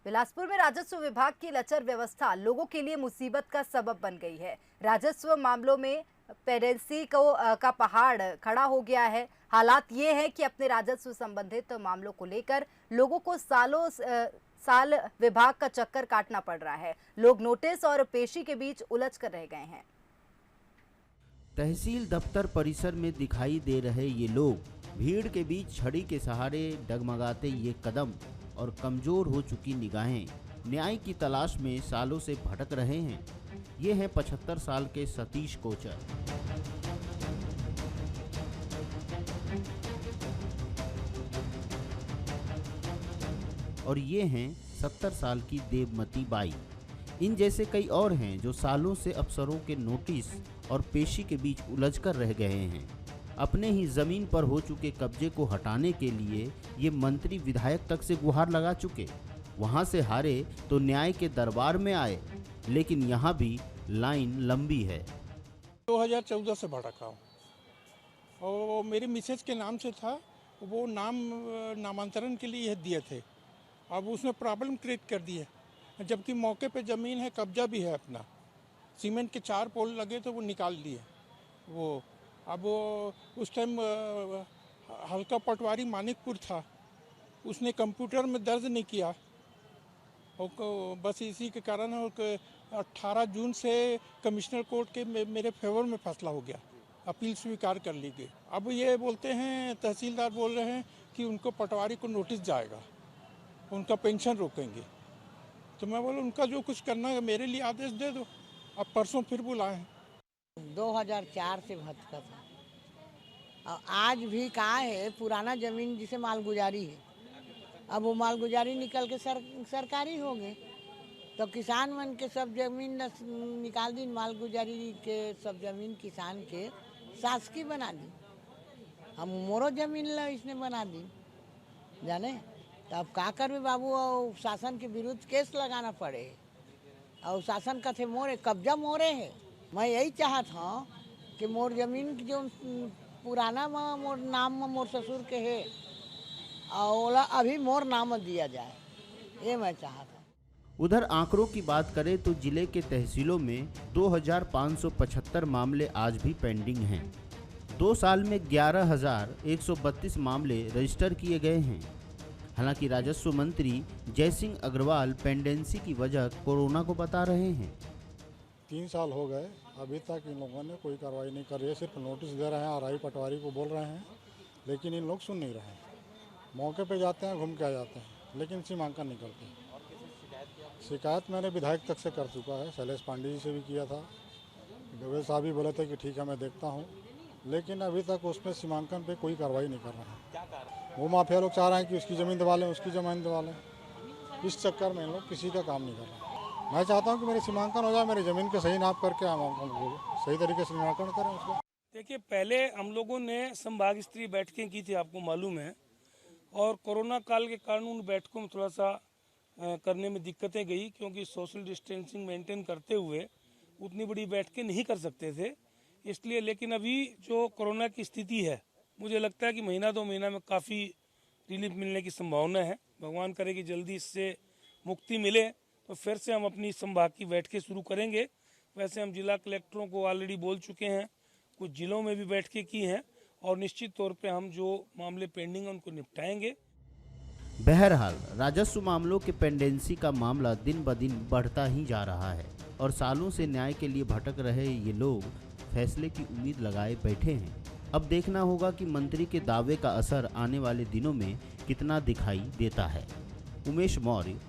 बिलासपुर में राजस्व विभाग की लचर व्यवस्था लोगों के लिए मुसीबत का सबब बन गई है। राजस्व मामलों में पेंडेंसी का पहाड़ खड़ा हो गया है। हालात ये है कि अपने राजस्व संबंधित मामलों को लेकर लोगों को साल विभाग का चक्कर काटना पड़ रहा है। लोग नोटिस और पेशी के बीच उलझ कर रह गए हैं। तहसील दफ्तर परिसर में दिखाई दे रहे ये लोग भीड़ के बीच छड़ी के सहारे डगमगाते ये कदम और कमजोर हो चुकी निगाहें न्याय की तलाश में सालों से भटक रहे हैं। ये हैं 75 साल के सतीश कोचर। और ये हैं 70 साल की देवमती बाई। इन जैसे कई और हैं जो सालों से अफसरों के नोटिस और पेशी के बीच उलझकर रह गए हैं। अपने ही जमीन पर हो चुके कब्जे को हटाने के लिए ये मंत्री विधायक तक से गुहार लगा चुके। वहां से हारे तो न्याय के दरबार में आए, लेकिन यहाँ भी लाइन लंबी है। 2014 से भटका हूँ और मेरी मिसेज के नाम से था, वो नामांतरण के लिए दिए थे। अब उसमें प्रॉब्लम क्रिएट कर दी है, जबकि मौके पे ज़मीन है, कब्जा भी है अपना। सीमेंट के 4 पोल लगे तो वो निकाल लिए वो। अब वो उस टाइम हल्का पटवारी मानिकपुर था, उसने कंप्यूटर में दर्ज नहीं किया और बस इसी के कारण 18 जून से कमिश्नर कोर्ट के मेरे फेवर में फैसला हो गया, अपील स्वीकार कर ली गई। अब ये बोलते हैं, तहसीलदार बोल रहे हैं कि उनको पटवारी को नोटिस जाएगा, उनका पेंशन रोकेंगे। तो मैं बोला उनका जो कुछ करना है मेरे लिए आदेश दे दो। अब परसों फिर बुलाए। 2004 से भटका था और आज भी कहाँ है पुराना जमीन जिसे मालगुजारी है। अब वो मालगुजारी निकल के सरकारी हो गए तो किसान मन के सब जमीन निकाल दी, मालगुजारी के सब जमीन किसान के शासकीय बना दी। हम मोरो जमीन ला इसने बना दी जाने। तो अब का करबे बाबू, और शासन के विरुद्ध केस लगाना पड़े और शासन का थे मोरे कब्जा मोरे है। मैं यही चाहत हूँ कि मोर जमीन की जो पुराना मोर नाम में मोर ससुर के है और अभी मोर नाम दिया जाए, ये मैं चाहत हूँ। उधर आंकड़ों की बात करें तो जिले के तहसीलों में 2575 मामले आज भी पेंडिंग हैं। 2 साल में 11,132 मामले रजिस्टर किए गए हैं। हालांकि राजस्व मंत्री जयसिंह अग्रवाल पेंडेंसी की वजह कोरोना को बता रहे हैं। 3 साल हो गए, अभी तक इन लोगों ने कोई कार्रवाई नहीं कर रही है। सिर्फ नोटिस दे रहे हैं और पटवारी को बोल रहे हैं, लेकिन इन लोग सुन नहीं रहे हैं। मौके पे जाते हैं, घूम के आ जाते हैं, लेकिन सीमांकन नहीं करते हैं। शिकायत मैंने विधायक तक से कर चुका है, शैलेश पांडे जी से भी किया था। डोबे साहब भी बोले थे कि ठीक है मैं देखता हूँ, लेकिन अभी तक उसमें सीमांकन पे कोई कार्रवाई नहीं कर रहे हैं। वो माफिया लोग चाह रहे हैं कि उसकी ज़मीन दबा लें, उसकी ज़मीन दबा लें। इस चक्कर में इन लोग किसी का काम नहीं कर रहे। मैं चाहता हूं कि मेरी सीमांकन हो जाए, मेरी ज़मीन के सही नाप करके हम सही तरीके से सीमांकन करें उसको। देखिए, पहले हम लोगों ने संभाग स्तरीय बैठकें की थी, आपको मालूम है, और कोरोना काल के कारण उन बैठकों में थोड़ा सा करने में दिक्कतें गई, क्योंकि सोशल डिस्टेंसिंग मेंटेन करते हुए उतनी बड़ी बैठकें नहीं कर सकते थे, इसलिए। लेकिन अभी जो कोरोना की स्थिति है, मुझे लगता है कि महीना 2 महीना में काफ़ी रिलीफ मिलने की संभावना है। भगवान करे कि जल्दी इससे मुक्ति मिले तो फिर से हम अपनी संभाग की बैठकें शुरू करेंगे। वैसे हम जिला कलेक्टरों को ऑलरेडी बोल चुके हैं, कुछ जिलों में भी बैठकें की हैं और निश्चित तौर पे हम जो मामले पेंडिंग हैं उनको निपटाएंगे। बहरहाल राजस्व मामलों के पेंडेंसी का मामला दिन ब दिन बढ़ता ही जा रहा है और सालों से न्याय के लिए भटक रहे ये लोग फैसले की उम्मीद लगाए बैठे हैं। अब देखना होगा कि मंत्री के दावे का असर आने वाले दिनों में कितना दिखाई देता है। उमेश मौर्य।